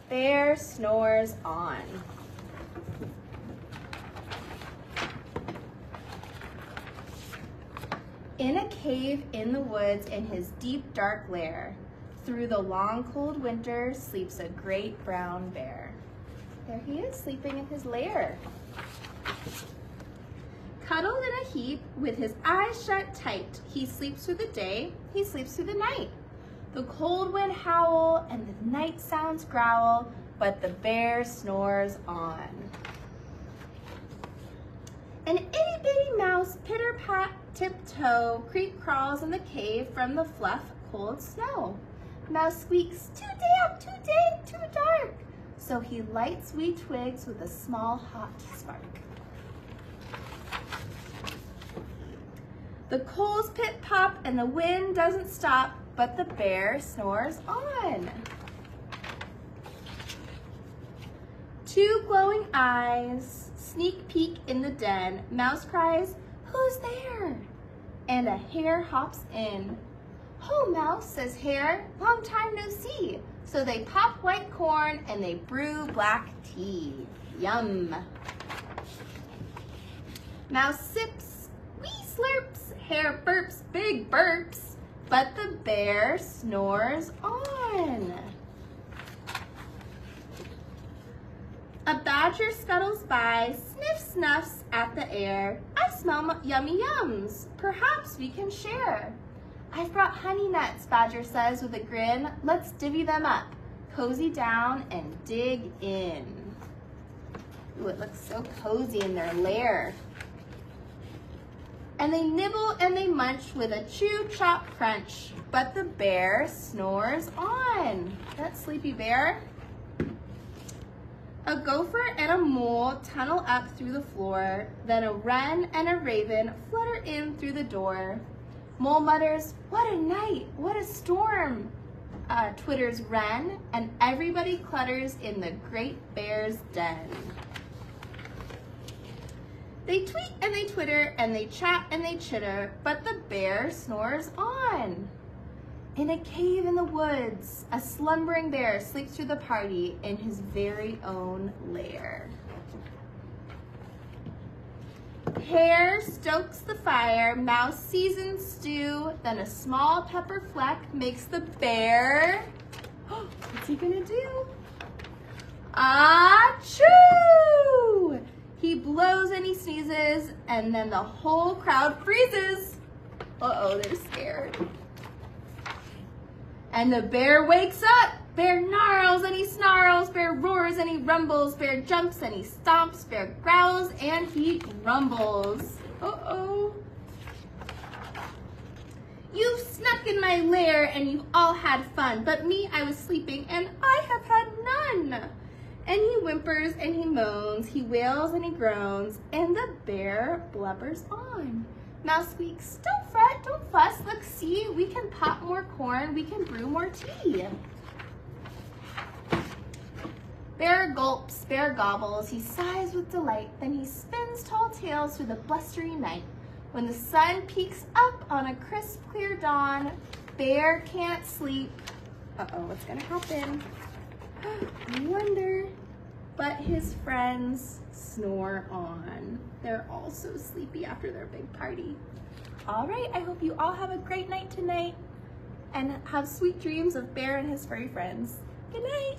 bear snores on. In a cave in the woods in his deep dark lair, through the long cold winter sleeps a great brown bear. There he is, sleeping in his lair. Cuddled in a heap with his eyes shut tight, he sleeps through the day, he sleeps through the night. The cold wind howl and the night sounds growl, but the bear snores on. An itty-bitty mouse pitter-pat tiptoe creep crawls in the cave from the fluff cold snow. Mouse squeaks, too damp, too dank, too dark. So he lights wee twigs with a small hot spark. The coals pit pop and the wind doesn't stop, but the bear snores on. Two glowing eyes sneak peek in the den. Mouse cries, who's there? And a hare hops in. Ho, Mouse, says Hare, long time no see. So they pop white corn and they brew black tea. Yum. Mouse sips, wee slurps, Hare burps, big burps, but the bear snores on. A badger scuttles by, sniff snuffs at the air. I smell yummy yums, perhaps we can share. I've brought honey nuts, Badger says with a grin. Let's divvy them up, cozy down and dig in. Ooh, it looks so cozy in their lair. And they nibble and they munch with a chew, chop, crunch, but the bear snores on. That sleepy bear. A gopher and a mole tunnel up through the floor, then a wren and a raven flutter in through the door. Mole mutters, what a night, what a storm, twitters wren, and everybody clutters in the great bear's den. They tweet and they twitter and they chat and they chitter, but the bear snores on. In a cave in the woods, a slumbering bear sleeps through the party in his very own lair. Hare stokes the fire, Mouse seasons stew, then a small pepper fleck makes the bear, what's he gonna do? Achoo! He blows and he sneezes, and then the whole crowd freezes. Uh-oh, they're scared. And the bear wakes up. Bear gnarls and he snarls, bear roars and he rumbles, bear jumps and he stomps, bear growls and he grumbles. Uh-oh. You've snuck in my lair and you've all had fun, but me, I was sleeping and I have had none. And he whimpers and he moans, he wails and he groans, and the bear blubbers on. Mouse squeaks, don't fret, don't fuss, look, see, we can pop more corn, we can brew more tea. Bear gulps, bear gobbles, he sighs with delight, then he spins tall tales through the blustery night. When the sun peeks up on a crisp, clear dawn, bear can't sleep. Uh-oh, what's gonna happen? I wonder. But his friends snore on. They're all so sleepy after their big party. All right, I hope you all have a great night tonight and have sweet dreams of Bear and his furry friends. Good night.